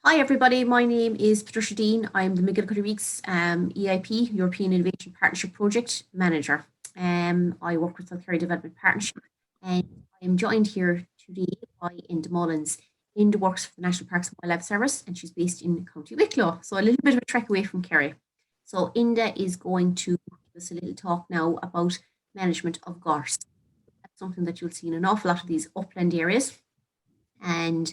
Hi everybody, my name is Patricia Dean. I'm the MacGillycuddy Reeks EIP, European Innovation Partnership Project Manager. I work with the Kerry Development Partnership and I'm joined here today by Enda Mullins. Enda works for the National Parks and Wildlife Service and she's based in County Wicklow, so a little bit of a trek away from Kerry. So Enda is going to give us a little talk now about management of gorse. That's something that you'll see in an awful lot of these upland areas. And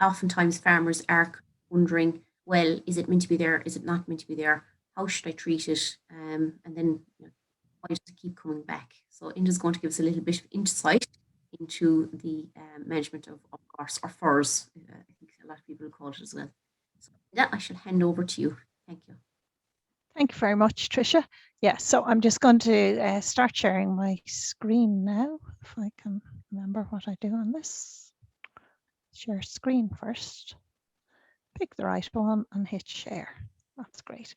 oftentimes farmers are wondering, well, is it meant to be there? Is it not meant to be there? How should I treat it? And then why does it keep coming back? So Inda's going to give us a little bit of insight into the management of gorse or furze. I think a lot of people call it as well. So that I shall hand over to you. Thank you. Thank you very much, Tricia. Yeah, so I'm just going to start sharing my screen now, if I can remember what I do on this. Share screen first. Pick the right one and hit share. That's great.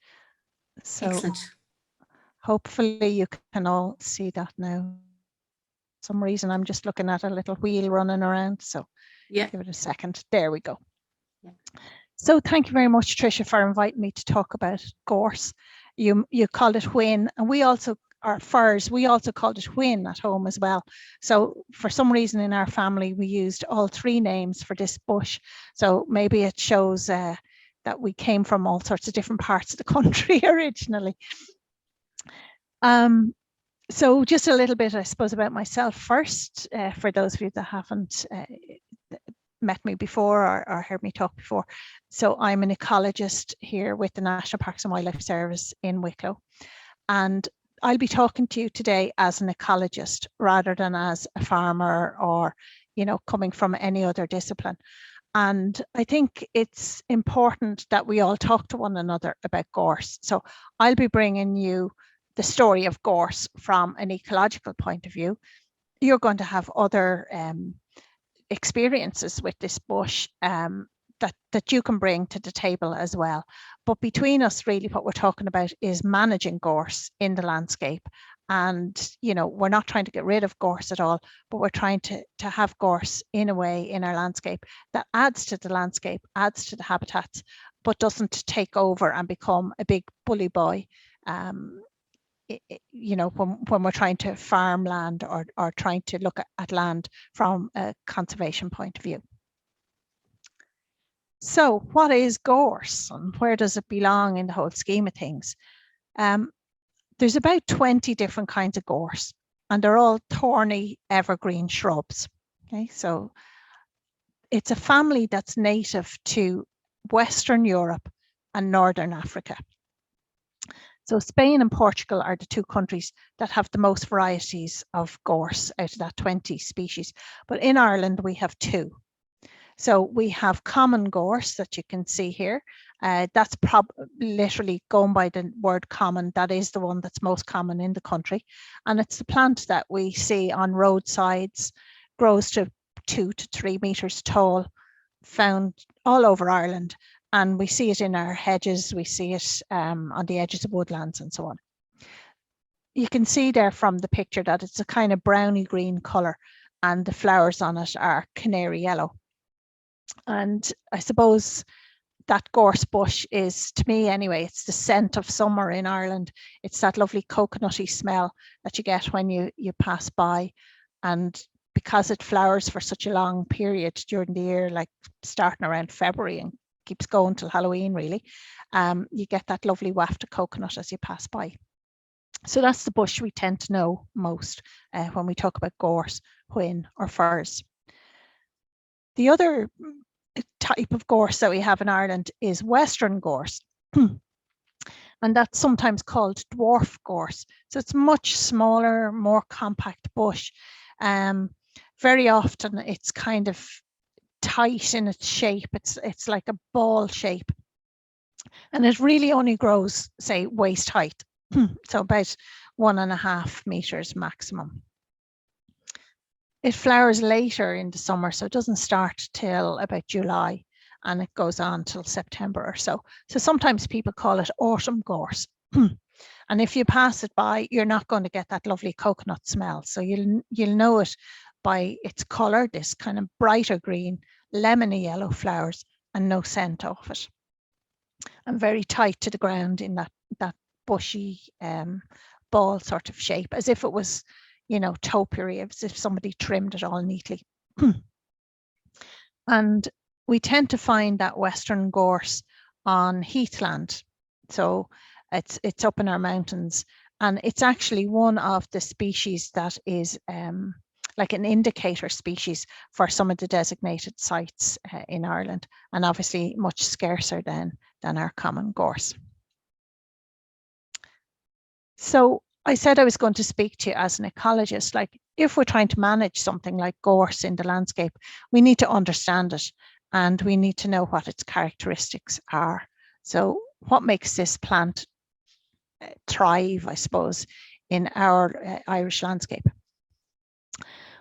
So excellent. Hopefully you can all see that now. For some reason I'm just looking at a little wheel running around, so yeah, give it a second. There we go. Yeah. So thank you very much, Tricia, for inviting me to talk about gorse. You called it whin, and we also, our furze, we also called it whin at home as well. So for some reason in our family, we used all three names for this bush. So maybe it shows that we came from all sorts of different parts of the country originally. So just a little bit, I suppose, about myself first, for those of you that haven't met me before or heard me talk before. So I'm an ecologist here with the National Parks and Wildlife Service in Wicklow. And I'll be talking to you today as an ecologist rather than as a farmer or, coming from any other discipline. And I think it's important that we all talk to one another about gorse. So I'll be bringing you the story of gorse from an ecological point of view. You're going to have other experiences with this bush that you can bring to the table as well. But between us, really, what we're talking about is managing gorse in the landscape. And, we're not trying to get rid of gorse at all, but we're trying to have gorse in a way in our landscape that adds to the landscape, adds to the habitats, but doesn't take over and become a big bully boy. When we're trying to farm land or trying to look at land from a conservation point of view. So what is gorse and where does it belong in the whole scheme of things? There's about 20 different kinds of gorse and they're all thorny evergreen shrubs. Okay, so it's a family that's native to Western Europe and Northern Africa. So Spain and Portugal are the two countries that have the most varieties of gorse out of that 20 species. But in Ireland, we have two. So we have common gorse that you can see here. That's literally going by the word common. That is the one that's most common in the country. And it's the plant that we see on roadsides, grows to 2 to 3 meters tall, found all over Ireland. And we see it in our hedges, we see it on the edges of woodlands and so on. You can see there from the picture that it's a kind of browny green colour and the flowers on it are canary yellow. And I suppose that gorse bush is, to me anyway, it's the scent of summer in Ireland. It's that lovely coconutty smell that you get when you pass by. And because it flowers for such a long period during the year, like starting around February and keeps going till Halloween really, you get that lovely waft of coconut as you pass by. So that's the bush we tend to know most when we talk about gorse, whin or furze. The other type of gorse that we have in Ireland is Western gorse. And that's sometimes called dwarf gorse. So it's much smaller, more compact bush. Very often it's kind of tight in its shape. It's like a ball shape. And it really only grows, say, waist height. So about 1.5 meters maximum. It flowers later in the summer, so it doesn't start till about July and it goes on till September or so. So sometimes people call it autumn gorse. And if you pass it by, you're not going to get that lovely coconut smell. So you'll know it by its colour, this kind of brighter green, lemony yellow flowers, and no scent off it, and very tight to the ground in that bushy ball sort of shape, as if it was, you know, topiary, as if somebody trimmed it all neatly. And we tend to find that western gorse on heathland, so it's up in our mountains, and it's actually one of the species that is like an indicator species for some of the designated sites in Ireland, and obviously much scarcer than our common gorse. So I said I was going to speak to you as an ecologist. Like, if we're trying to manage something like gorse in the landscape, we need to understand it, and we need to know what its characteristics are. So what makes this plant thrive, I suppose, in our Irish landscape?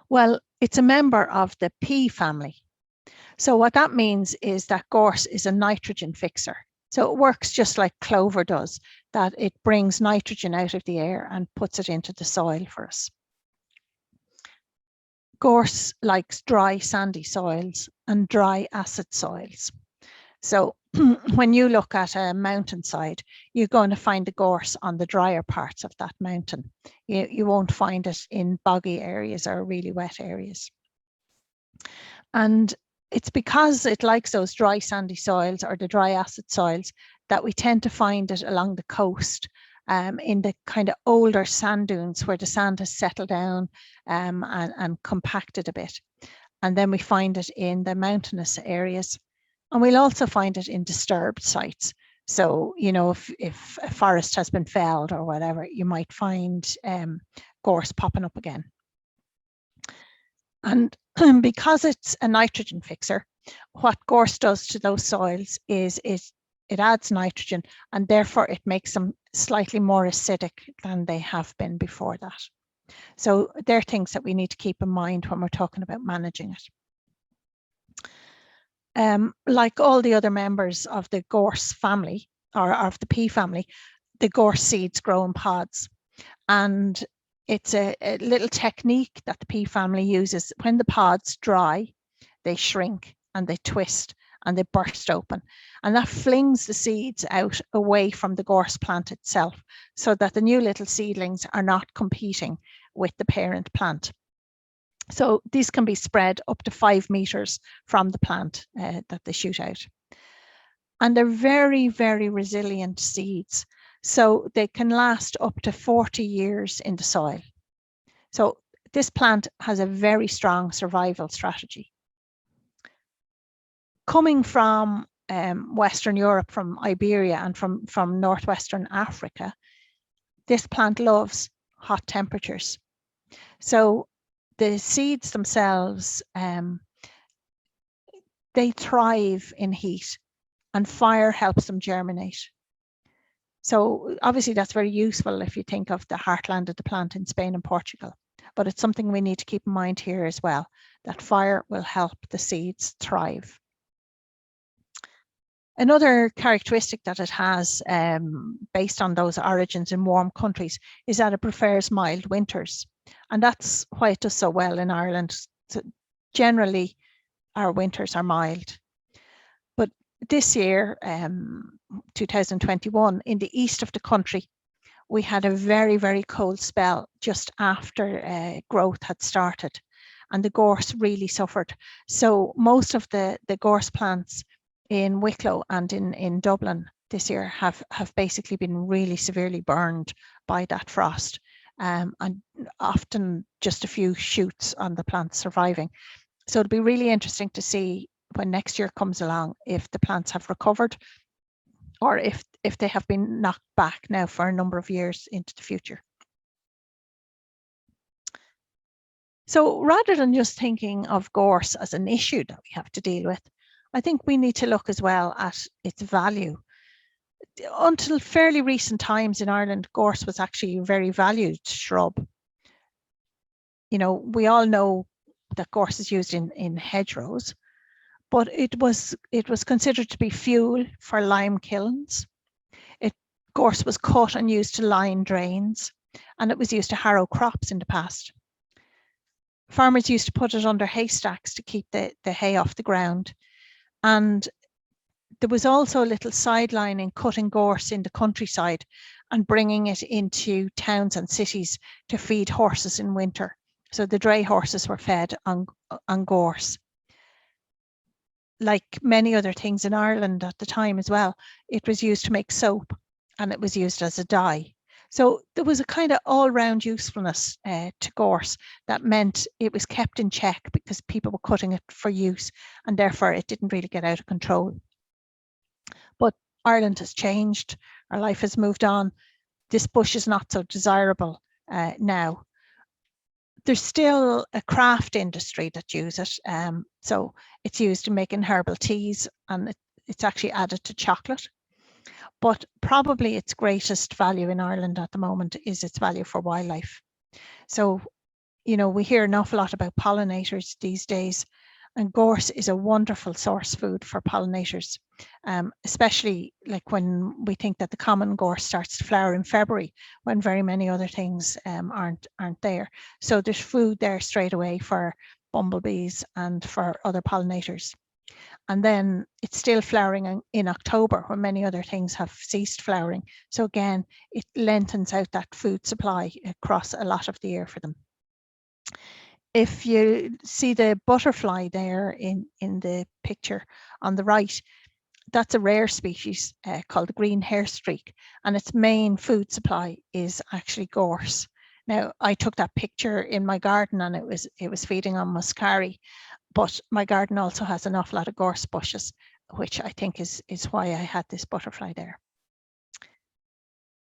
Well, it's a member of the pea family. So what that means is that gorse is a nitrogen fixer. So it works just like clover does, that it brings nitrogen out of the air and puts it into the soil for us. Gorse likes dry, sandy soils and dry, acid soils. So when you look at a mountainside, you're going to find the gorse on the drier parts of that mountain. You won't find it in boggy areas or really wet areas. And it's because it likes those dry, sandy soils or the dry, acid soils that we tend to find it along the coast, in the kind of older sand dunes where the sand has settled down and compacted a bit. And then we find it in the mountainous areas. And we'll also find it in disturbed sites. So, you know, if a forest has been felled or whatever, you might find gorse popping up again. And because it's a nitrogen fixer, what gorse does to those soils is it adds nitrogen, and therefore it makes them slightly more acidic than they have been before that. So they're things that we need to keep in mind when we're talking about managing it. Like all the other members of the gorse family, or of the pea family, the gorse seeds grow in pods. And it's a little technique that the pea family uses. When the pods dry, they shrink and they twist and they burst open. And that flings the seeds out away from the gorse plant itself, so that the new little seedlings are not competing with the parent plant. So these can be spread up to 5 meters from the plant that they shoot out. And they're very, very resilient seeds. So they can last up to 40 years in the soil. So this plant has a very strong survival strategy. Coming from Western Europe, from Iberia and from Northwestern Africa, this plant loves hot temperatures. So the seeds themselves, they thrive in heat, and fire helps them germinate. So obviously that's very useful if you think of the heartland of the plant in Spain and Portugal, but it's something we need to keep in mind here as well, that fire will help the seeds thrive. Another characteristic that it has, based on those origins in warm countries, is that it prefers mild winters. And that's why it does so well in Ireland. So generally, our winters are mild. But this year, 2021, in the east of the country, we had a very, very cold spell just after growth had started, and the gorse really suffered. So most of the gorse plants in Wicklow and in Dublin this year have basically been really severely burned by that frost, and often just a few shoots on the plants surviving. So it'll be really interesting to see when next year comes along if the plants have recovered, or if they have been knocked back now for a number of years into the future. So rather than just thinking of gorse as an issue that we have to deal with, I think we need to look as well at its value. Until fairly recent times in Ireland, gorse was actually a very valued shrub. You know, we all know that gorse is used in hedgerows, but it was considered to be fuel for lime kilns. Gorse was cut and used to line drains, and it was used to harrow crops in the past. Farmers used to put it under haystacks to keep the hay off the ground. And there was also a little sideline in cutting gorse in the countryside and bringing it into towns and cities to feed horses in winter. So the dray horses were fed on gorse. Like many other things in Ireland at the time as well, it was used to make soap and it was used as a dye. So there was a kind of all-round usefulness to gorse that meant it was kept in check because people were cutting it for use, and therefore it didn't really get out of control. But Ireland has changed, our life has moved on. This bush is not so desirable now. There's still a craft industry that uses it. So it's used in making herbal teas, and it's actually added to chocolate. But probably its greatest value in Ireland at the moment is its value for wildlife. So, you know, we hear an awful lot about pollinators these days, and gorse is a wonderful source food for pollinators, especially like when we think that the common gorse starts to flower in February, when very many other things aren't there. So there's food there straight away for bumblebees and for other pollinators. And then it's still flowering in October when many other things have ceased flowering. So again, it lengthens out that food supply across a lot of the year for them. If you see the butterfly there in the picture on the right, that's a rare species called the green hair streak, and its main food supply is actually gorse. Now, I took that picture in my garden and it was feeding on muscari, but my garden also has an awful lot of gorse bushes, which I think is why I had this butterfly there.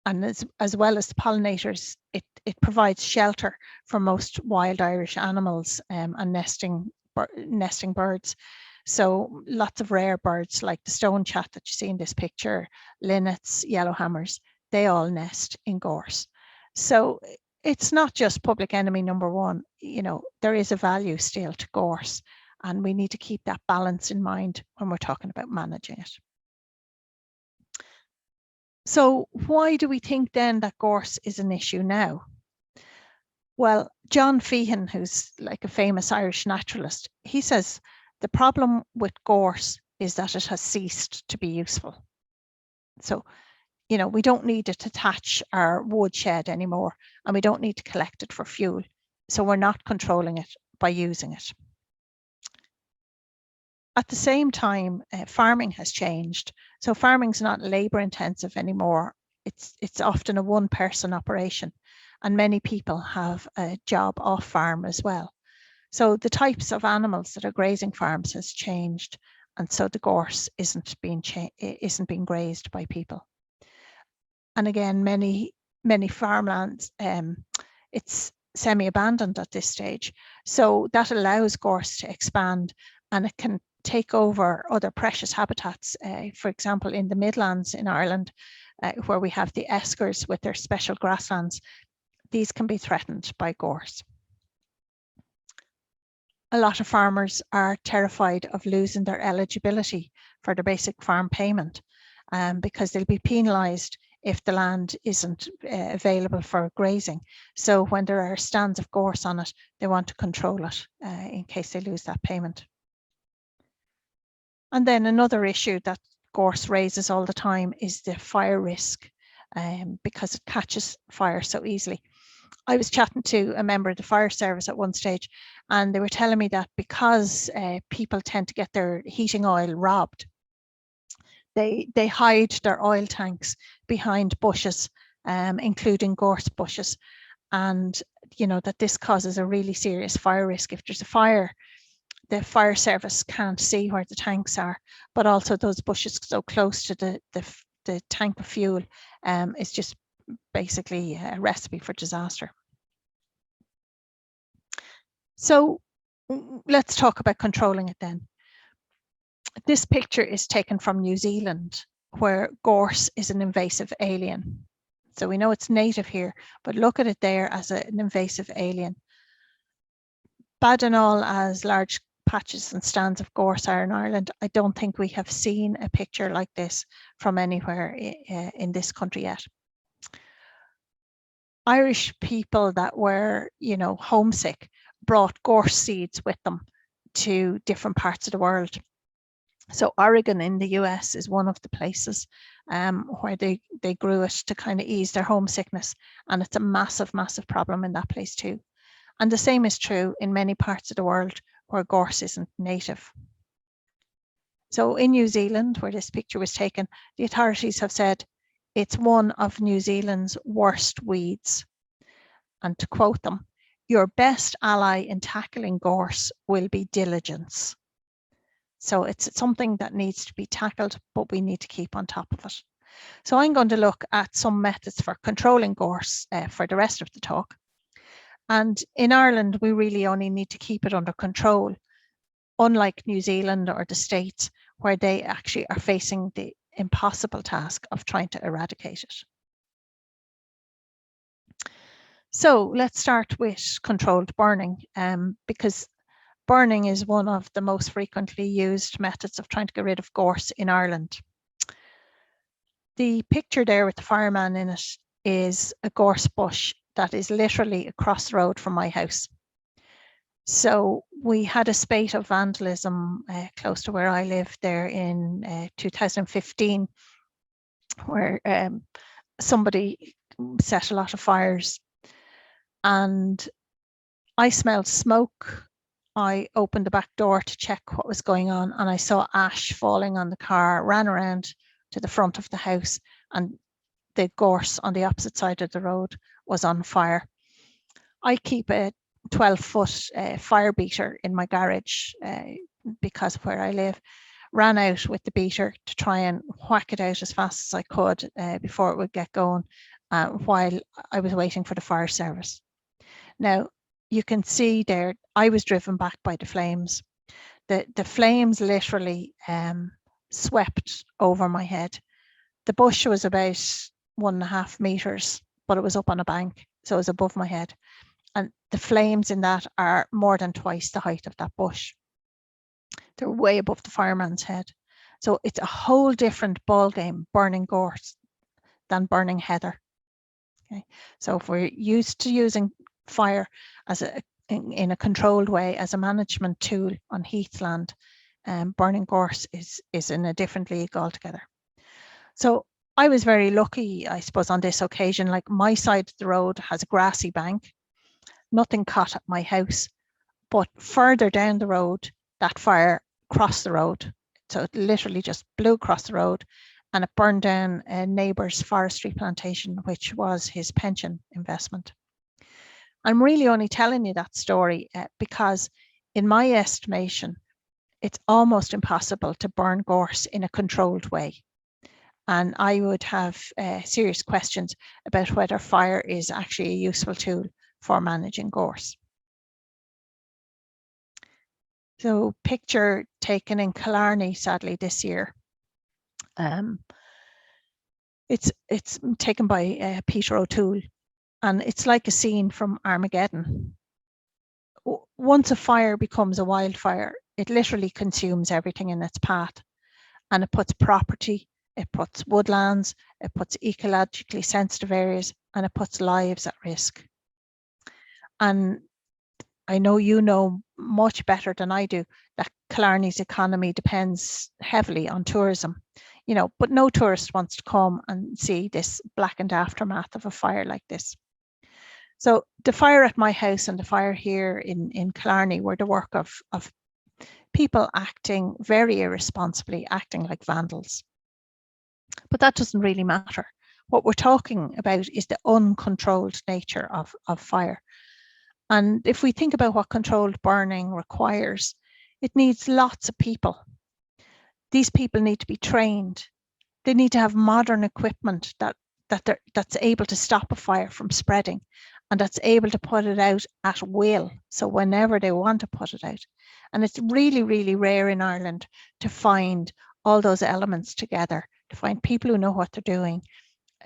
And as well as the pollinators, it provides shelter for most wild Irish animals and nesting birds. So lots of rare birds like the stonechat that you see in this picture, linnets, yellowhammers, they all nest in gorse. So it's not just public enemy number one. You know, there is a value still to gorse, and we need to keep that balance in mind when we're talking about managing it. So why do we think then that gorse is an issue now? Well, John Feehan, who's like a famous Irish naturalist, he says the problem with gorse is that it has ceased to be useful. So, you know, we don't need it to thatch our woodshed anymore, and we don't need to collect it for fuel. So we're not controlling it by using it. At the same time, farming has changed. So farming's not labor intensive anymore. It's often a one-person operation, and many people have a job off farm as well. So the types of animals that are grazing farms has changed, and so the gorse isn't being grazed by people. And again, many farmlands, it's semi-abandoned at this stage. So that allows gorse to expand, and it can take over other precious habitats. For example, in the Midlands in Ireland, where we have the eskers with their special grasslands, these can be threatened by gorse. A lot of farmers are terrified of losing their eligibility for their basic farm payment because they'll be penalised if the land isn't available for grazing. So when there are stands of gorse on it, they want to control it in case they lose that payment. And then another issue that gorse raises all the time is the fire risk because it catches fire so easily. I was chatting to a member of the fire service at one stage, and they were telling me that because people tend to get their heating oil robbed, they hide their oil tanks behind bushes, including gorse bushes, and you know that this causes a really serious fire risk. If there's a fire, the fire service can't see where the tanks are, but also those bushes so close to the tank of fuel is just basically a recipe for disaster. So let's talk about controlling it then. This picture is taken from New Zealand, where gorse is an invasive alien. So we know it's native here, but look at it there as an invasive alien. Bad and all as large patches and stands of gorse are in Ireland, I don't think we have seen a picture like this from anywhere in this country yet. Irish people that were, you know, homesick brought gorse seeds with them to different parts of the world. So Oregon in the US is one of the places where they grew it to kind of ease their homesickness. And it's a massive, massive problem in that place too. And the same is true in many parts of the world where gorse isn't native. So in New Zealand, where this picture was taken, the authorities have said it's one of New Zealand's worst weeds. And to quote them, your best ally in tackling gorse will be diligence. So it's something that needs to be tackled, but we need to keep on top of it. So I'm going to look at some methods for controlling gorse for the rest of the talk. And in Ireland, we really only need to keep it under control, unlike New Zealand or the States, where they actually are facing the impossible task of trying to eradicate it. So let's start with controlled burning, because burning is one of the most frequently used methods of trying to get rid of gorse in Ireland. The picture there with the fireman in it is a gorse bush that is literally across the road from my house. So we had a spate of vandalism close to where I live there in 2015, where somebody set a lot of fires, and I smelled smoke. I opened the back door to check what was going on, and I saw ash falling on the car, ran around to the front of the house, and the gorse on the opposite side of the road was on fire. I keep a 12-foot fire beater in my garage because of where I live. Ran out with the beater to try and whack it out as fast as I could before it would get going while I was waiting for the fire service. Now, you can see there, I was driven back by the flames. The flames literally swept over my head. The bush was about 1.5 meters, but it was up on a bank, so it was above my head. And the flames in that are more than twice the height of that bush. They're way above the fireman's head. So it's a whole different ballgame, burning gorse, than burning heather. Okay, so if we're used to using fire as in a controlled way as a management tool on heathland, burning gorse is in a different league altogether. So I was very lucky, I suppose, on this occasion. Like, my side of the road has a grassy bank, nothing caught at my house, but further down the road, that fire crossed the road. So it literally just blew across the road, and it burned down a neighbour's forestry plantation, which was his pension investment. I'm really only telling you that story because, in my estimation, it's almost impossible to burn gorse in a controlled way. And I would have serious questions about whether fire is actually a useful tool for managing gorse. So, picture taken in Killarney, sadly, this year. It's taken by Peter O'Toole, and it's like a scene from Armageddon. Once a fire becomes a wildfire, it literally consumes everything in its path, and it puts property, it puts woodlands, it puts ecologically sensitive areas, and it puts lives at risk. And I know you know much better than I do that Killarney's economy depends heavily on tourism, but no tourist wants to come and see this blackened aftermath of a fire like this. So the fire at my house and the fire here in Killarney were the work of people acting very irresponsibly, acting like vandals. But that doesn't really matter. What we're talking about is the uncontrolled nature of fire. And if we think about what controlled burning requires, it needs lots of people. These people need to be trained. They need to have modern equipment that's able to stop a fire from spreading, and that's able to put it out at will, so whenever they want to put it out. And it's really, really rare in Ireland to find all those elements together, to find people who know what they're doing,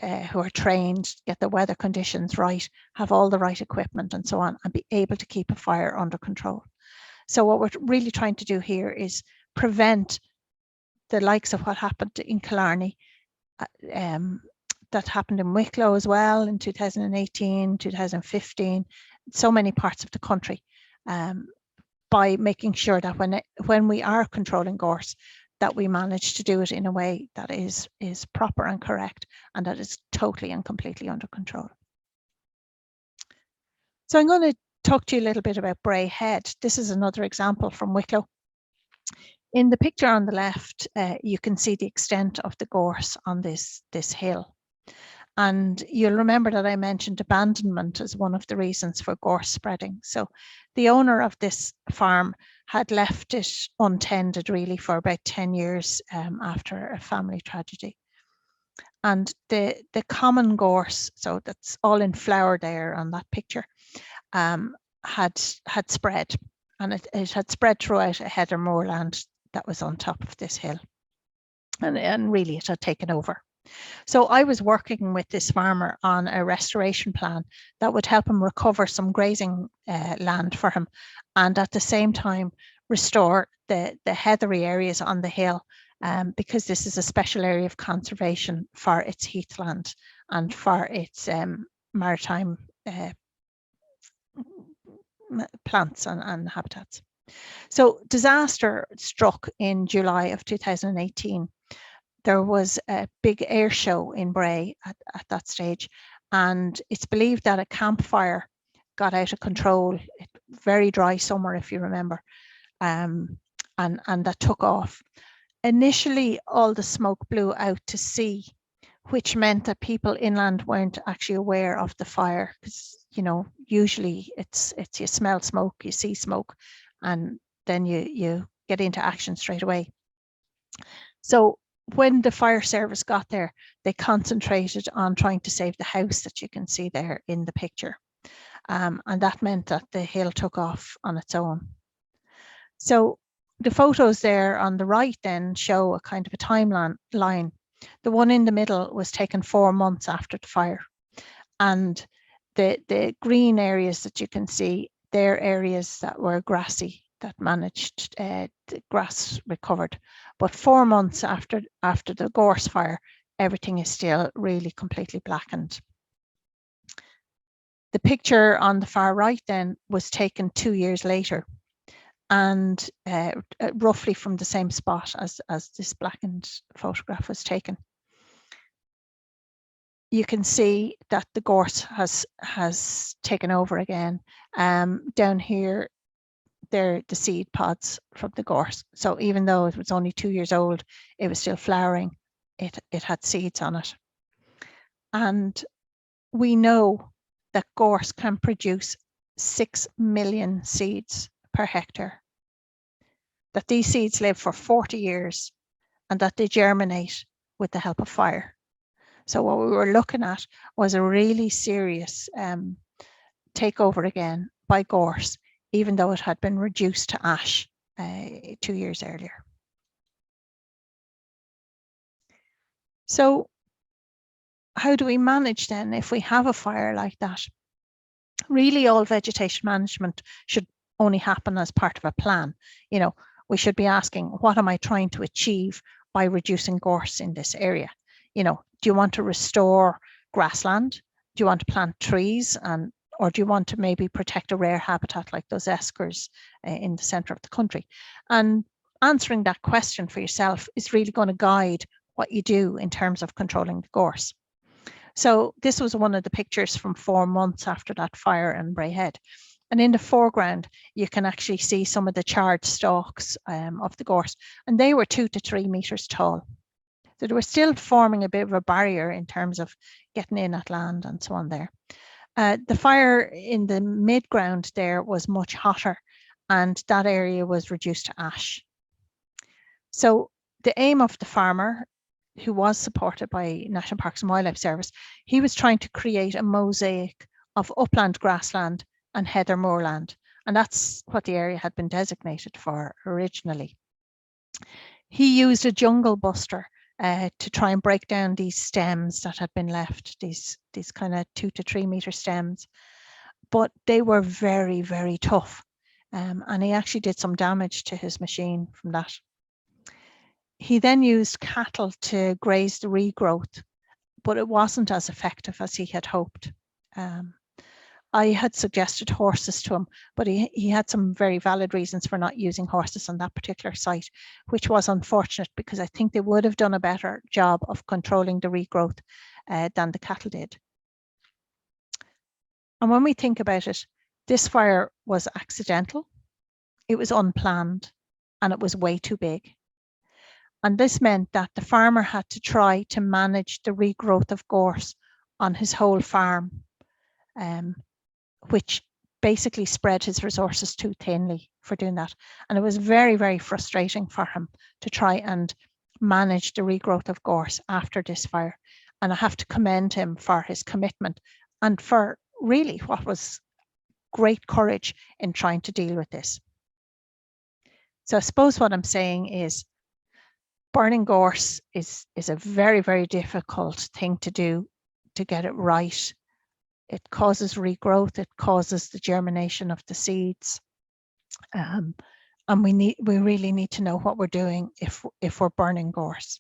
who are trained, get the weather conditions right, have all the right equipment and so on, and be able to keep a fire under control. So what we're really trying to do here is prevent the likes of what happened in Killarney, that happened in Wicklow as well in 2018, 2015, so many parts of the country, by making sure that when we are controlling gorse, that we manage to do it in a way that is proper and correct, and that is totally and completely under control. So I'm going to talk to you a little bit about Bray Head. This is another example from Wicklow. In the picture on the left, you can see the extent of the gorse on this hill. And you'll remember that I mentioned abandonment as one of the reasons for gorse spreading. So the owner of this farm had left it untended really for about 10 years after a family tragedy. And the common gorse, so that's all in flower there on that picture, had spread, and it had spread throughout a heather moorland that was on top of this hill, and really it had taken over. So I was working with this farmer on a restoration plan that would help him recover some grazing land for him, and at the same time restore the heathery areas on the hill, because this is a special area of conservation for its heathland and for its maritime plants and habitats. So disaster struck in July of 2018. There was a big air show in Bray at that stage, and it's believed that a campfire got out of control. Very dry summer, if you remember, and that took off. Initially, all the smoke blew out to sea, which meant that people inland weren't actually aware of the fire, because usually it's you smell smoke, you see smoke, and then you get into action straight away. So when the fire service got there, they concentrated on trying to save the house that you can see there in the picture. And that meant that the hill took off on its own. So the photos there on the right then show a kind of a timeline. The one in the middle was taken 4 months after the fire. And the green areas that you can see, they're areas that were grassy, that managed, the grass recovered. But 4 months after the gorse fire, everything is still really completely blackened. The picture on the far right then was taken 2 years later, and roughly from the same spot as this blackened photograph was taken. You can see that the gorse has taken over again. Down here, they're the seed pods from the gorse. So even though it was only 2 years old, it was still flowering. It had seeds on it. And we know that gorse can produce 6 million seeds per hectare, that these seeds live for 40 years, and that they germinate with the help of fire. So what we were looking at was a really serious takeover again by gorse, even though it had been reduced to ash 2 years earlier. So how do we manage then if we have a fire like that? Really, all vegetation management should only happen as part of a plan. We should be asking, what am I trying to achieve by reducing gorse in this area? Do you want to restore grassland? Do you want to plant trees? Or do you want to maybe protect a rare habitat like those eskers in the centre of the country? And answering that question for yourself is really going to guide what you do in terms of controlling the gorse. So this was one of the pictures from 4 months after that fire in Bray Head. And in the foreground, you can actually see some of the charred stalks of the gorse, and they were 2 to 3 meters tall. So they were still forming a bit of a barrier in terms of getting in at land and so on there. The fire in the mid-ground there was much hotter, and that area was reduced to ash. So the aim of the farmer, who was supported by National Parks and Wildlife Service, he was trying to create a mosaic of upland grassland and heather moorland, and that's what the area had been designated for originally. He used a jungle buster to try and break down these stems that had been left, these kind of 2 to 3 meter stems, but they were very, very tough, and he actually did some damage to his machine from that. He then used cattle to graze the regrowth, but it wasn't as effective as he had hoped. I had suggested horses to him, but he had some very valid reasons for not using horses on that particular site, which was unfortunate because I think they would have done a better job of controlling the regrowth than the cattle did. And when we think about it, this fire was accidental, it was unplanned, and it was way too big. And this meant that the farmer had to try to manage the regrowth of gorse on his whole farm, which basically spread his resources too thinly for doing that. And it was very, very frustrating for him to try and manage the regrowth of gorse after this fire. And I have to commend him for his commitment and for really what was great courage in trying to deal with this. So I suppose what I'm saying is burning gorse is a very, very difficult thing to do to get it right. It causes regrowth, it causes the germination of the seeds. And we really need to know what we're doing if we're burning gorse.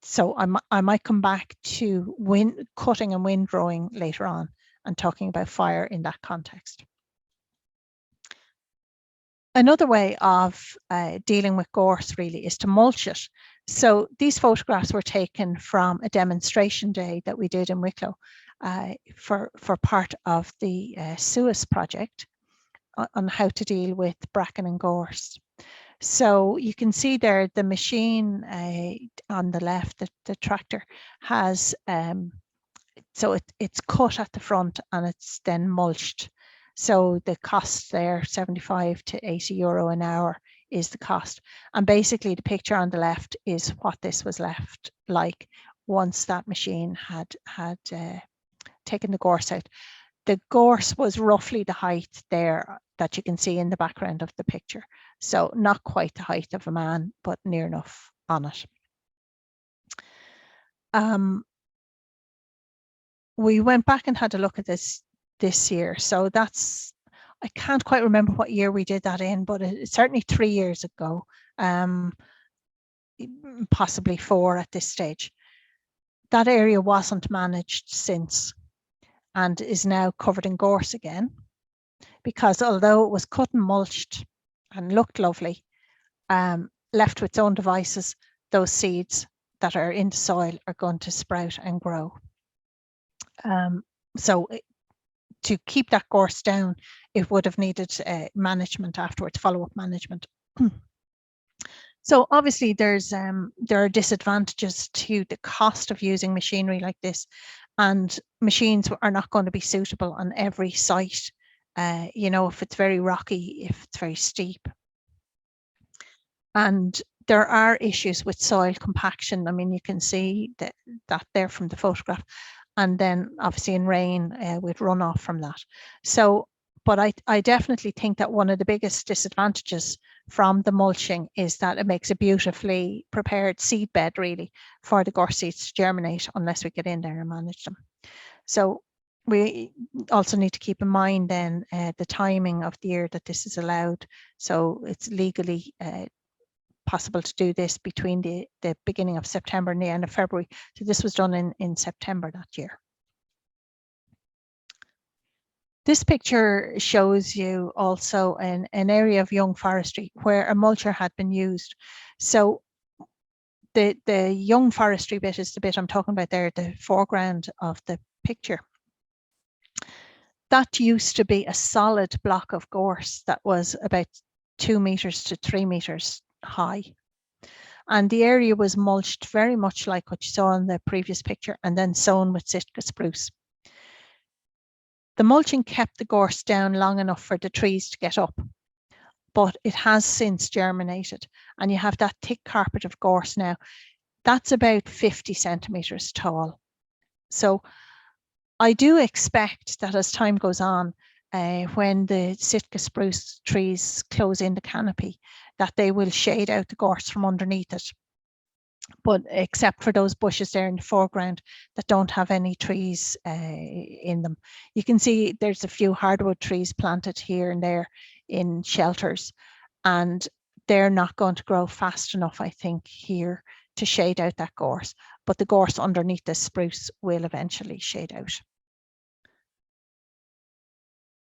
So I might come back to cutting and windrowing later on and talking about fire in that context. Another way of dealing with gorse really is to mulch it. So these photographs were taken from a demonstration day that we did in Wicklow for part of the SUAS project on how to deal with bracken and gorse. So you can see there the machine on the left, the tractor has, so it's cut at the front and it's then mulched. So the cost there, 75 to 80 euro an hour is the cost. And basically the picture on the left is what this was left like once that machine had taken the gorse out. The gorse was roughly the height there that you can see in the background of the picture. So not quite the height of a man, but near enough on it. We went back and had a look at this year. So that's, I can't quite remember what year we did that in, but it's certainly 3 years ago, possibly 4 at this stage. That area wasn't managed since and is now covered in gorse again, because although it was cut and mulched and looked lovely, left to its own devices, those seeds that are in the soil are going to sprout and grow. So to keep that gorse down, it would have needed management afterwards, follow-up management. So obviously there are disadvantages to the cost of using machinery like this, and machines are not going to be suitable on every site. You know, if it's very rocky, if it's very steep. And there are issues with soil compaction. I mean, you can see that there from the photograph. And then obviously in rain with runoff from that. So, but I definitely think that one of the biggest disadvantages from the mulching is that it makes a beautifully prepared seed bed really for the gorse seeds to germinate unless we get in there and manage them. So we also need to keep in mind then the timing of the year that this is allowed. So it's legally possible to do this between the beginning of September and the end of February. So this was done in September that year. This picture shows you also an area of young forestry where a mulcher had been used. So the young forestry bit is the bit I'm talking about there, the foreground of the picture. That used to be a solid block of gorse that was about 2 meters to 3 meters high. And the area was mulched very much like what you saw in the previous picture and then sown with Sitka spruce. The mulching kept the gorse down long enough for the trees to get up, but it has since germinated and you have that thick carpet of gorse now. That's about 50 centimeters tall. So I do expect that as time goes on, when the Sitka spruce trees close in the canopy, that they will shade out the gorse from underneath it. But except for those bushes there in the foreground that don't have any trees in them. You can see there's a few hardwood trees planted here and there in shelters, and they're not going to grow fast enough, I think, here to shade out that gorse. But the gorse underneath the spruce will eventually shade out.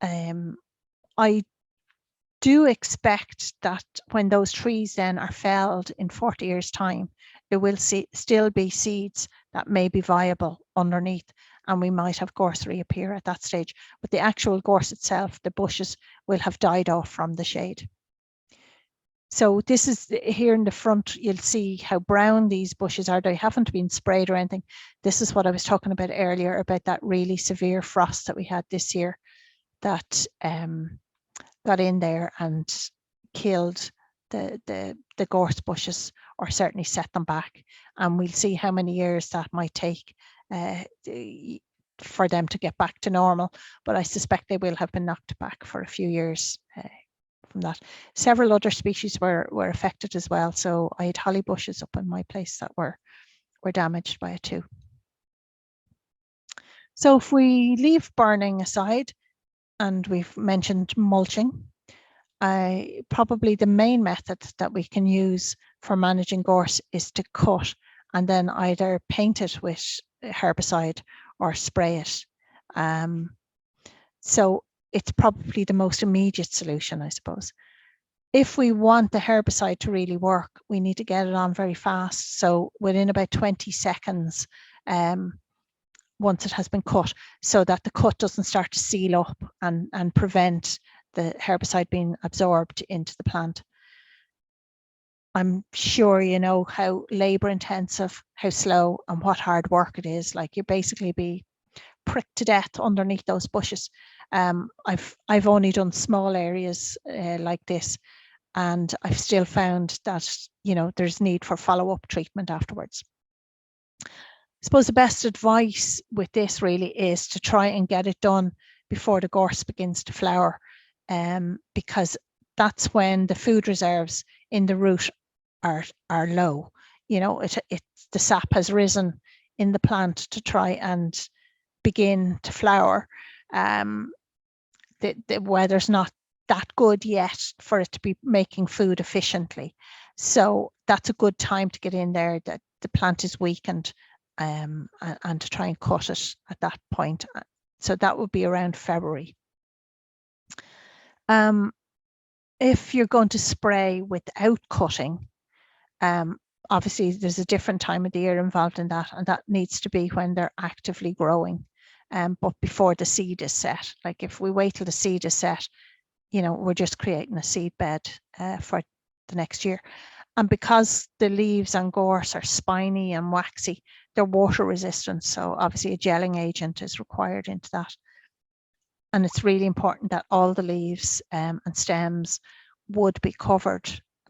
I do expect that when those trees then are felled in 40 years' time, there will still be seeds that may be viable underneath, and we might have gorse reappear at that stage. But the actual gorse itself, the bushes, will have died off from the shade. So this is here in the front, you'll see how brown these bushes are. They haven't been sprayed or anything. This is what I was talking about earlier, about that really severe frost that we had this year that got in there and killed the gorse bushes, or certainly set them back. And we'll see how many years that might take for them to get back to normal. But I suspect they will have been knocked back for a few years from that. Several other species were affected as well. So I had holly bushes up in my place that were damaged by it too. So if we leave burning aside, and we've mentioned mulching, probably the main method that we can use for managing gorse is to cut and then either paint it with herbicide or spray it. So it's probably the most immediate solution, I suppose. If we want the herbicide to really work, we need to get it on very fast. So within about 20 seconds, once it has been cut, so that the cut doesn't start to seal up and prevent the herbicide being absorbed into the plant. I'm sure you know how labor intensive, how slow and what hard work it is. Like, you basically be pricked to death underneath those bushes. I've only done small areas like this, and I've still found that, you know, there's need for follow-up treatment afterwards. I suppose the best advice with this really is to try and get it done before the gorse begins to flower, because that's when the food reserves in the root are low. You know, the sap has risen in the plant to try and begin to flower. The weather's not that good yet for it to be making food efficiently. So that's a good time to get in there, that the plant is weakened, and to try and cut it at that point. So that would be around February. If you're going to spray without cutting, obviously there's a different time of the year involved in that, and that needs to be when they're actively growing, but before the seed is set. Like, if we wait till the seed is set, you know, we're just creating a seed bed for the next year. And because the leaves on gorse are spiny and waxy, they're water resistant. So obviously a gelling agent is required into that. And it's really important that all the leaves and stems would be covered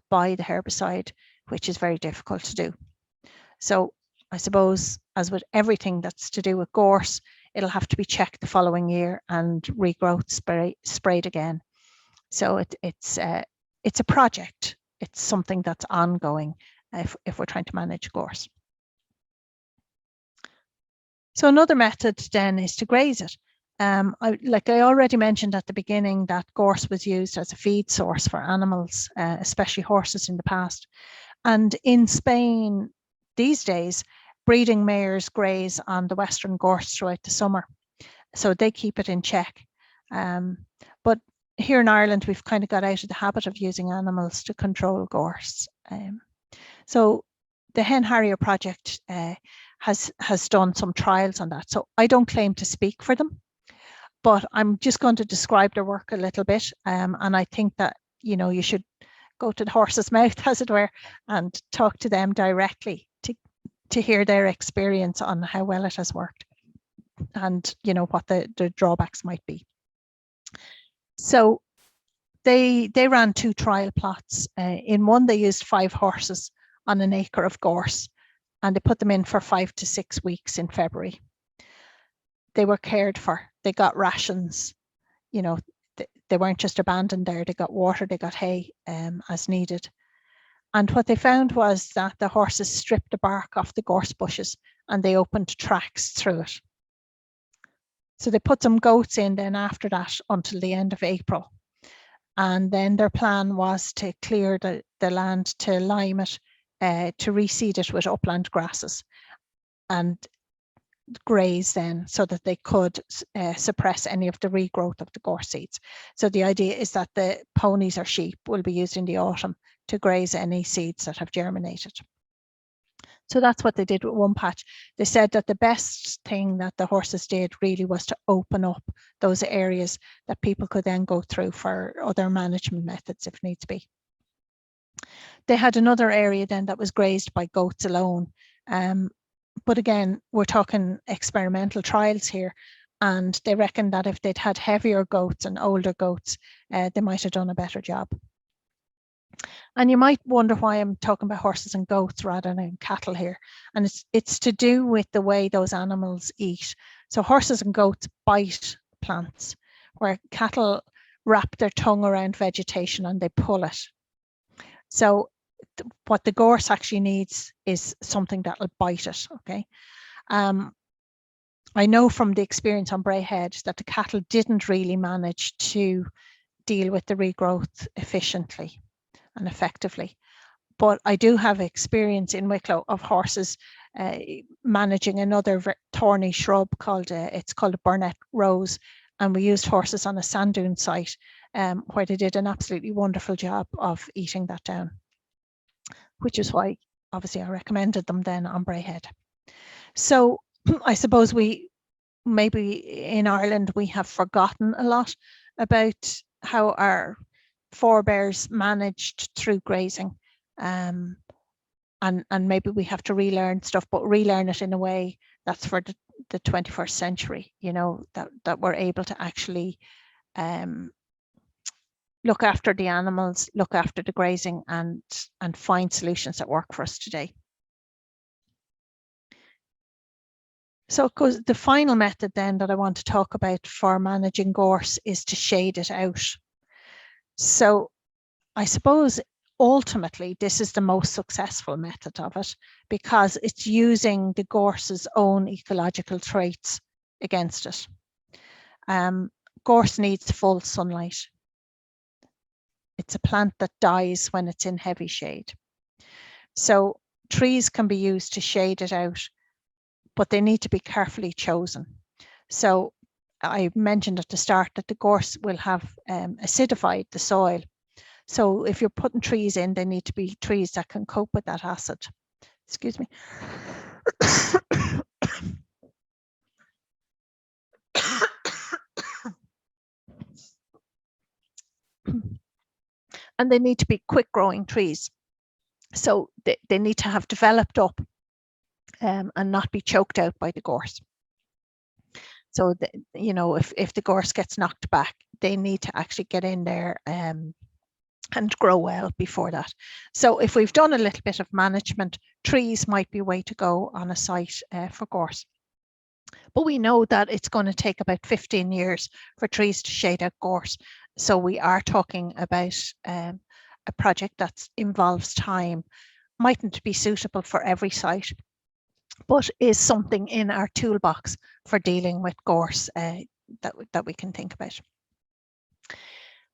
by the herbicide, which is very difficult to do. So I suppose, as with everything that's to do with gorse, it'll have to be checked the following year and regrowth sprayed again. So it's a project. It's something that's ongoing if we're trying to manage gorse. So another method then is to graze it. Like I already mentioned at the beginning, that gorse was used as a feed source for animals, especially horses in the past. And in Spain these days, breeding mares graze on the western gorse throughout the summer. So they keep it in check. But here in Ireland, we've kind of got out of the habit of using animals to control gorse. So the Hen Harrier Project has done some trials on that. So I don't claim to speak for them, but I'm just going to describe their work a little bit. And I think that, you know, you should go to the horse's mouth, as it were, and talk to them directly to hear their experience on how well it has worked, and, you know, what the drawbacks might be. So they ran 2 trial plots. In one, they used 5 horses on an acre of gorse, and they put them in for 5 to 6 weeks in February. They were cared for. They got rations. You know, they weren't just abandoned there. They got water, they got hay as needed. And what they found was that the horses stripped the bark off the gorse bushes and they opened tracks through it. So they put some goats in then after that until the end of April. And then their plan was to clear the land, to lime it, to reseed it with upland grasses. And graze then, so that they could suppress any of the regrowth of the gorse seeds. So the idea is that the ponies or sheep will be used in the autumn to graze any seeds that have germinated. So that's what they did with one patch. They said that the best thing that the horses did really was to open up those areas that people could then go through for other management methods if needs be. They had another area then that was grazed by goats alone. But again, we're talking experimental trials here, and they reckon that if they'd had heavier goats and older goats, they might have done a better job. And you might wonder why I'm talking about horses and goats rather than cattle here. And it's to do with the way those animals eat. So horses and goats bite plants, where cattle wrap their tongue around vegetation and they pull it. So what the gorse actually needs is something that'll bite it, okay? I know from the experience on Bray Head that the cattle didn't really manage to deal with the regrowth efficiently and effectively. But I do have experience in Wicklow of horses managing another thorny shrub called, it's called a burnet rose. And we used horses on a sand dune site where they did an absolutely wonderful job of eating that down, which is why obviously I recommended them then on Bray Head. So I suppose maybe in Ireland we have forgotten a lot about how our forebears managed through grazing, and maybe we have to relearn stuff, but relearn it in a way that's for the 21st century, you know, that we're able to actually look after the animals, look after the grazing, and find solutions that work for us today. So the final method then that I want to talk about for managing gorse is to shade it out. So I suppose ultimately this is the most successful method of it, because it's using the gorse's own ecological traits against it. Gorse needs full sunlight. It's a plant that dies when it's in heavy shade. So trees can be used to shade it out, but they need to be carefully chosen. So I mentioned at the start that the gorse will have acidified the soil. So if you're putting trees in, they need to be trees that can cope with that acid. Excuse me. And they need to be quick growing trees. So they need to have developed up and not be choked out by the gorse. So, you know, if the gorse gets knocked back, they need to actually get in there and grow well before that. So if we've done a little bit of management, trees might be a way to go on a site for gorse. But we know that it's going to take about 15 years for trees to shade out gorse. So we are talking about a project that involves time, mightn't be suitable for every site, but is something in our toolbox for dealing with gorse that we can think about.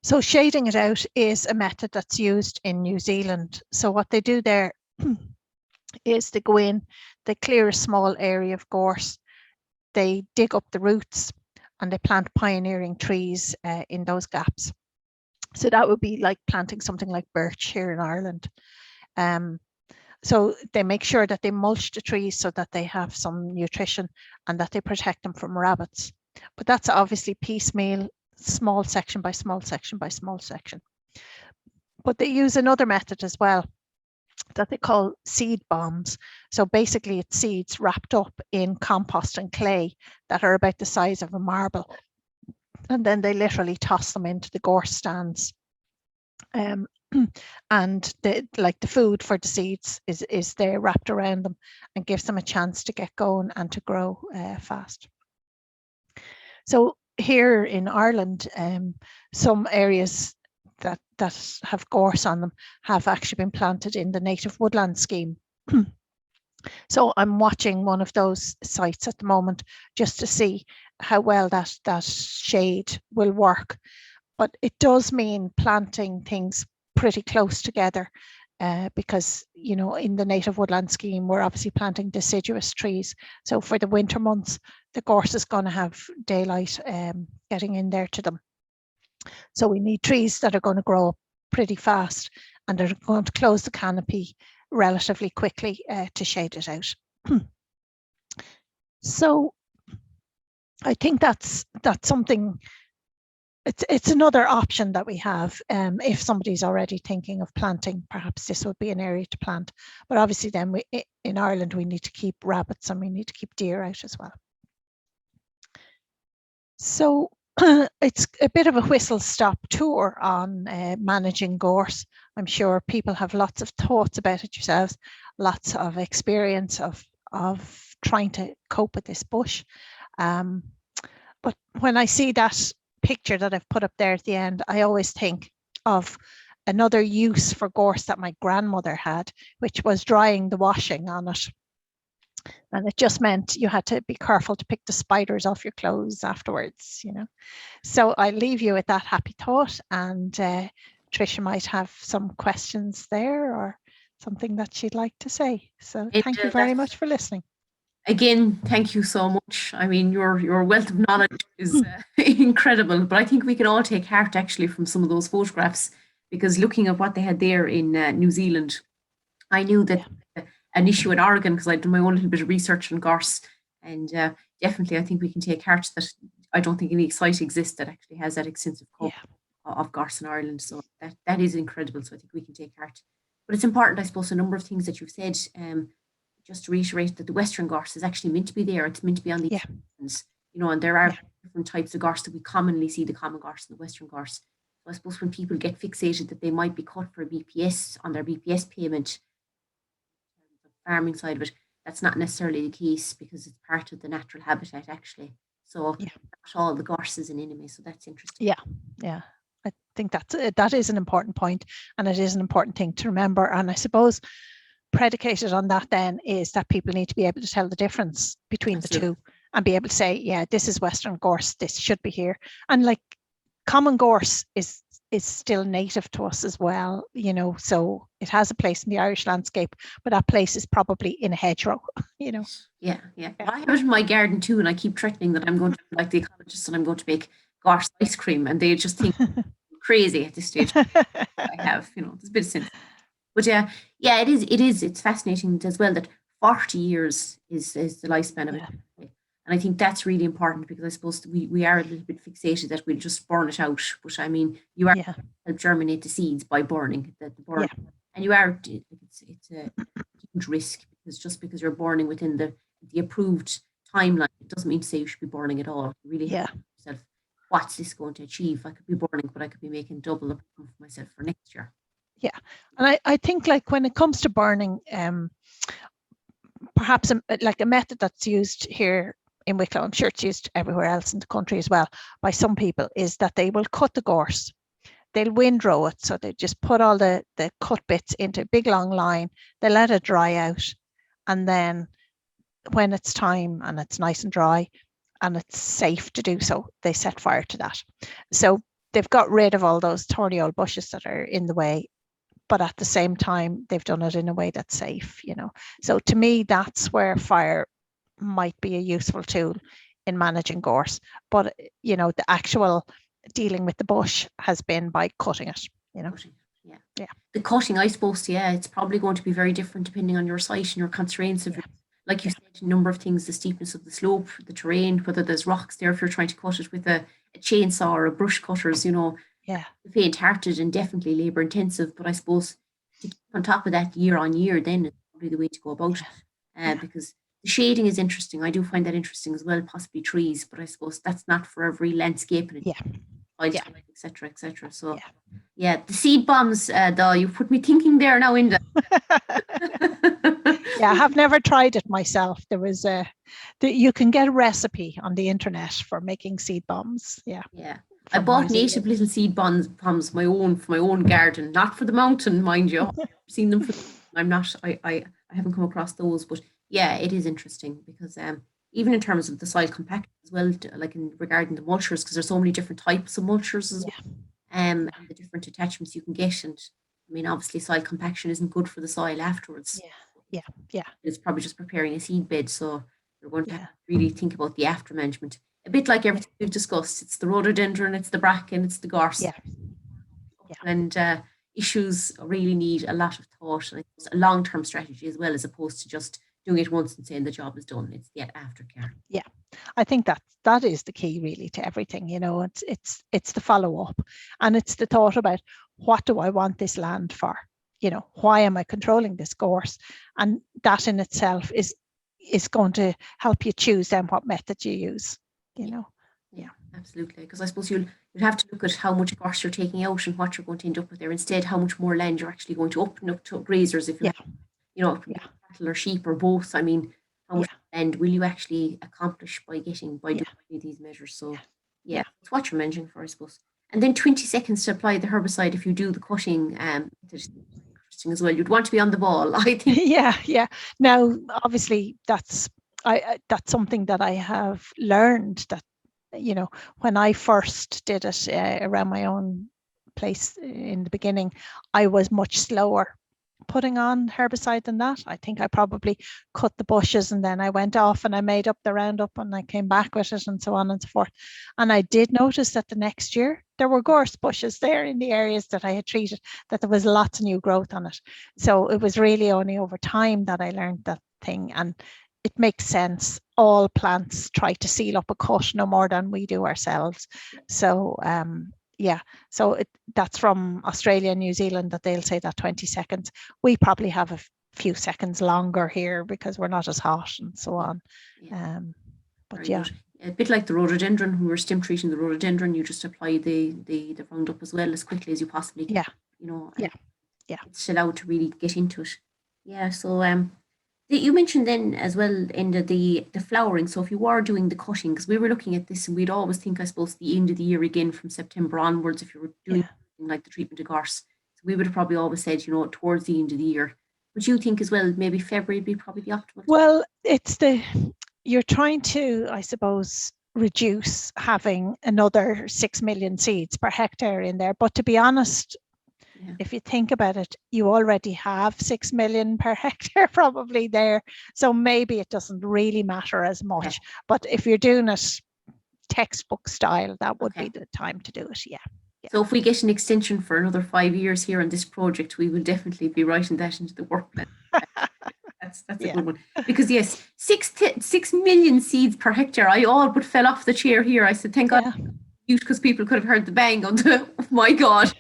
So shading it out is a method that's used in New Zealand. So what they do there is they go in, they clear a small area of gorse, they dig up the roots, and they plant pioneering trees in those gaps. So that would be like planting something like birch here in Ireland. So they make sure that they mulch the trees so that they have some nutrition and that they protect them from rabbits. But that's obviously piecemeal, small section by small section by small section. But they use another method as well that they call seed bombs. So basically it's seeds wrapped up in compost and clay that are about the size of a marble. And then they literally toss them into the gorse stands. And the food for the seeds is there wrapped around them and gives them a chance to get going and to grow fast. So here in Ireland, some areas that have gorse on them have actually been planted in the native woodland scheme. So I'm watching one of those sites at the moment just to see how well that shade will work. But it does mean planting things pretty close together because, you know, in the native woodland scheme, we're obviously planting deciduous trees. So for the winter months, the gorse is going to have daylight getting in there to them. So we need trees that are going to grow pretty fast and they're going to close the canopy relatively quickly to shade it out. So I think that's something. It's another option that we have. If somebody's already thinking of planting, perhaps this would be an area to plant. But obviously then in Ireland, we need to keep rabbits and we need to keep deer out as well. So it's a bit of a whistle-stop tour on managing gorse. I'm sure people have lots of thoughts about it yourselves, lots of experience of trying to cope with this bush. But when I see that picture that I've put up there at the end, I always think of another use for gorse that my grandmother had, which was drying the washing on it. And it just meant you had to be careful to pick the spiders off your clothes afterwards, you know. So I leave you with that happy thought, and Tricia might have some questions there or something that she'd like to say. So thank you very much for listening. Again, thank you so much. I mean, your wealth of knowledge is incredible, but I think we can all take heart actually from some of those photographs, because looking at what they had there in New Zealand, I knew that an issue in Oregon, because I'd done my own little bit of research on gorse, and definitely I think we can take heart that I don't think any site exists that actually has that extensive cover of gorse in Ireland. So that is incredible. So I think we can take heart. But it's important, I suppose, a number of things that you've said. Just to reiterate that the Western gorse is actually meant to be there. It's meant to be on the islands, you know, and there are different types of gorse that we commonly see, the common gorse and the Western gorse. So I suppose when people get fixated that they might be cut for a BPS on their BPS payment, the farming side of it, that's not necessarily the case, because it's part of the natural habitat actually. So not all the gorse is an enemy. So that's interesting. Yeah. I think that is an important point, and it is an important thing to remember. And I suppose predicated on that then is that people need to be able to tell the difference between the two and be able to say, yeah, this is Western gorse, this should be here. And like common gorse is still native to us as well, you know, so it has a place in the Irish landscape, but that place is probably in a hedgerow, you know. Yeah. Well, I have it in my garden too, and I keep threatening that I'm going to, like the ecologist, and I'm going to make gorse ice cream, and they just think crazy at this stage. I have, you know, there's a bit of sense. But it's fascinating as well that 40 years is the lifespan of it. And I think that's really important, because I suppose we are a little bit fixated that we'll just burn it out. But I mean, you are help germinate the seeds by burning the burn. And you are, it's a huge risk, because just because you're burning within the approved timeline, it doesn't mean to say you should be burning at all. You really have to ask yourself, what's this going to achieve? I could be burning, but I could be making double the for myself for next year. Yeah, and I think like when it comes to burning, perhaps like a method that's used here in Wicklow, I'm sure it's used everywhere else in the country as well by some people, is that they will cut the gorse. They'll windrow it, so they just put all the cut bits into a big long line. They let it dry out, and then when it's time and it's nice and dry and it's safe to do so, they set fire to that. So they've got rid of all those thorny old bushes that are in the way, but at the same time, they've done it in a way that's safe, you know. So to me, that's where fire might be a useful tool in managing gorse. But, you know, the actual dealing with the bush has been by cutting it, you know. Yeah. The cutting, I suppose, it's probably going to be very different depending on your site and your constraints. Like you said, a number of things, the steepness of the slope, the terrain, whether there's rocks there, if you're trying to cut it with a chainsaw or a brush cutters, you know. Faint-hearted and definitely labour intensive, but I suppose to keep on top of that year on year, then it's probably the way to go about it. Because the shading is interesting. I do find that interesting as well, possibly trees, but I suppose that's not for every landscape, etc. So the seed bombs, though, you put me thinking there now, Enda. I have never tried it myself. There was you can get a recipe on the internet for making seed bombs. I bought native little seed bombs for my own garden, not for the mountain, mind you. I've seen them I haven't come across those, but it is interesting, because even in terms of the soil compaction as well, like in regarding the mulchers, because there's so many different types of mulchers as well, and the different attachments you can get, and I mean, obviously soil compaction isn't good for the soil afterwards. Yeah. It's probably just preparing a seed bed. So you're going to have Yeah. to really think about the after management. A bit like everything we've discussed. It's the rhododendron, it's the bracken, it's the gorse. Yeah. And issues really need a lot of thought and a long-term strategy as well, as opposed to just doing it once and saying the job is done. It's the aftercare. Yeah, I think that is the key really to everything. You know, it's the follow up, and it's the thought about what do I want this land for? You know, why am I controlling this gorse? And that in itself is going to help you choose then what method you use. You know. Yeah, absolutely. Because I suppose you'll have to look at how much gorse you're taking out and what you're going to end up with there. Instead, how much more land you're actually going to open up to grazers if you have, you know, cattle or sheep or both. I mean, how much land will you actually accomplish by doing these measures? So it's what you're managing for, I suppose. And then 20 seconds to apply the herbicide if you do the cutting. Interesting as well. You'd want to be on the ball, I think. Yeah. Now, obviously, that's something that I have learned, that, you know, when I first did it around my own place in the beginning, I was much slower putting on herbicide than that. I think I probably cut the bushes and then I went off and I made up the Roundup and I came back with it and so on and so forth. And I did notice that the next year there were gorse bushes there in the areas that I had treated, that there was lots of new growth on it. So it was really only over time that I learned that thing. And it makes sense. All plants try to seal up a cut no more than we do ourselves. So so that's from Australia and New Zealand, that they'll say that 20 seconds. We probably have a few seconds longer here because we're not as hot and so on. But a bit like the rhododendron, when we're stem treating the rhododendron, you just apply the Roundup as well as quickly as you possibly can. You know, it's allowed to really get into it. Yeah. So you mentioned then as well, Enda, the flowering. So if you were doing the cutting, because we were looking at this and we'd always think, I suppose, the end of the year again from September onwards, if you were doing like the treatment of gorse. So we would have probably always said, you know, towards the end of the year. Would you think as well, maybe February would be probably the optimal? Well, you're trying to, I suppose, reduce having another 6 million seeds per hectare in there. But to be honest, if you think about it, you already have 6 million per hectare probably there. So maybe it doesn't really matter as much. But if you're doing it textbook style, that would be the time to do it. Yeah. So if we get an extension for another 5 years here on this project, we will definitely be writing that into the work plan. That's a good one. Because yes, 6 million seeds per hectare. I all but fell off the chair here. I said, thank God. Because people could have heard the bang on the, oh my God,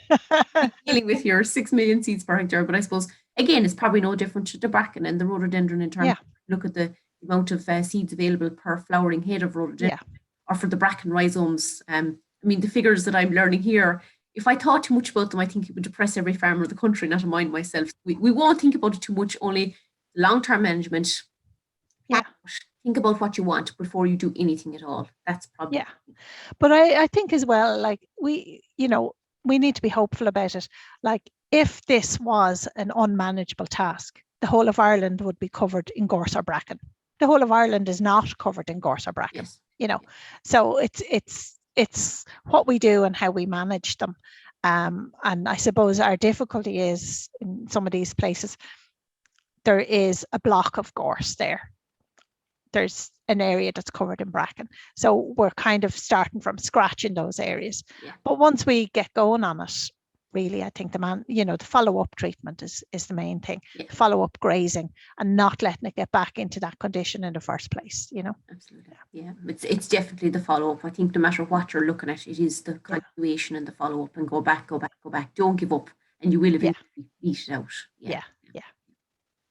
dealing with your 6 million seeds per hectare. But I suppose, again, it's probably no different to the bracken and the rhododendron in terms of look at the amount of seeds available per flowering head of rhododendron, or for the bracken rhizomes. I mean, the figures that I'm learning here, if I thought too much about them, I think it would depress every farmer of the country, not of mine myself. We won't think about it too much, only long-term management. Think about what you want before you do anything at all. That's probably But I think as well, like we need to be hopeful about it. Like if this was an unmanageable task, the whole of Ireland would be covered in gorse or bracken. The whole of Ireland is not covered in gorse or bracken. So it's what we do and how we manage them. And I suppose our difficulty is in some of these places, there is a block of gorse there. There's an area that's covered in bracken. So we're kind of starting from scratch in those areas. But once we get going on it, really, I think the follow-up treatment is the main thing. Follow-up grazing and not letting it get back into that condition in the first place, Absolutely. Yeah. It's definitely the follow-up. I think no matter what you're looking at, it is the continuation and the follow-up, and go back. Don't give up, and you will eventually beat it out. Yeah.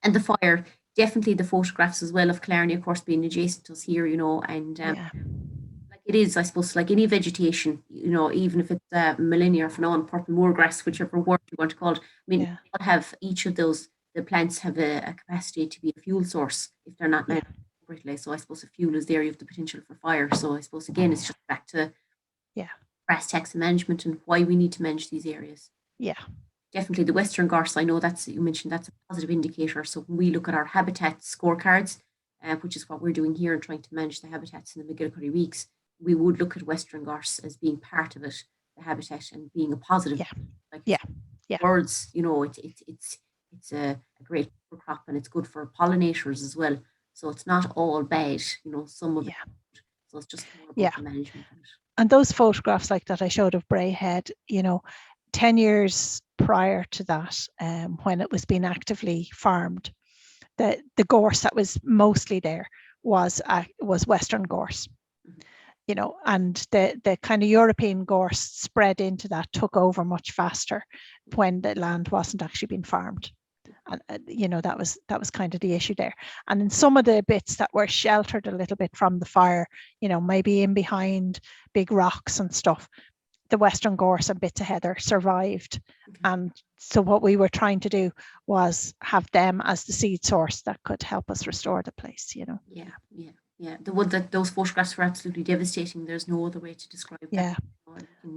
And the fire, definitely the photographs as well of Killarney, of course, being adjacent to us here, and like it is, I suppose, like any vegetation, even if it's millennia or phenon, purple moorgrass, whichever word you want to call it. I mean, have each of those, the plants have a capacity to be a fuel source if they're not managed appropriately. So I suppose if fuel is there, you have the potential for fire. So I suppose, again, it's just back to brass tacks and management and why we need to manage these areas. Definitely the Western Gorse, I know you mentioned that's a positive indicator. So when we look at our habitat scorecards, which is what we're doing here and trying to manage the habitats in the MacGillycuddy Reeks, we would look at Western Gorse as being part of it, the habitat, and being a positive. Yeah. birds, you know, it's a great crop, and it's good for pollinators as well. So it's not all bad, you know, some of it. So it's just more about the management of it. And those photographs like that I showed of Bray Head, you know, 10 years prior to that, when it was being actively farmed, the gorse that was mostly there was Western gorse. You know, and the kind of European gorse spread into that, took over much faster when the land wasn't actually being farmed. And you know, that was kind of the issue there. And in some of the bits that were sheltered a little bit from the fire, you know, maybe in behind big rocks and stuff, the Western gorse and bits of heather survived. And so what we were trying to do was have them as the seed source that could help us restore the place, you know. Yeah, the one that those photographs were absolutely devastating. There's no other way to describe that. Yeah.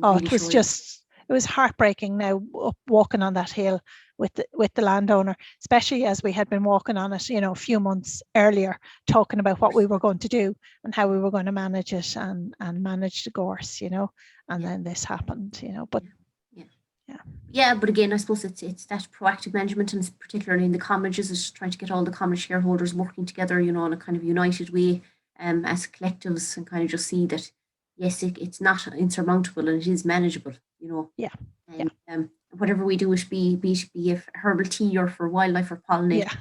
Oh, it was just, it was heartbreaking now walking on that hill with the landowner, especially as we had been walking on it, you know, a few months earlier, talking about what we were going to do and how we were going to manage it and manage the gorse, you know, and then this happened, you know, but yeah, but again, I suppose it's that proactive management, and particularly in the cottages, is trying to get all the common shareholders working together, you know, in a kind of united way, as collectives, and kind of just see that yes, it's not insurmountable and it is manageable, you know. And whatever we do, it be a herbal tea or for wildlife or pollination,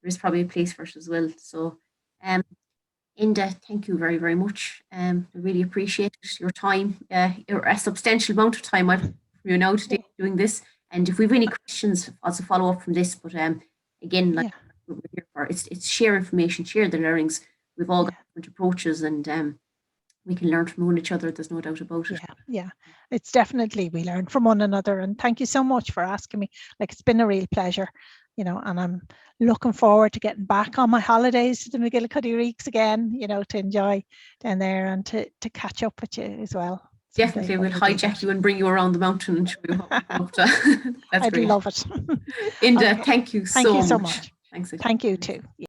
there's probably a place for it as well. So, Enda, thank you very, very much. I really appreciate your time, a substantial amount of time I've you know today doing this. And if we have any questions as a follow up from this, but again, like what we're here for, it's share information, share the learnings. We've all got different approaches, and we can learn from each other. There's no doubt about it. Yeah, it's definitely, we learn from one another. And thank you so much for asking me. Like, it's been a real pleasure, you know, and I'm looking forward to getting back on my holidays to the MacGillycuddy Reeks again, you know, to enjoy down there and to catch up with you as well. Definitely, we'll hijack you and bring you around the mountain and show you what we're up to. That's I'd great. love it. Enda, thank you so much. Thank you too.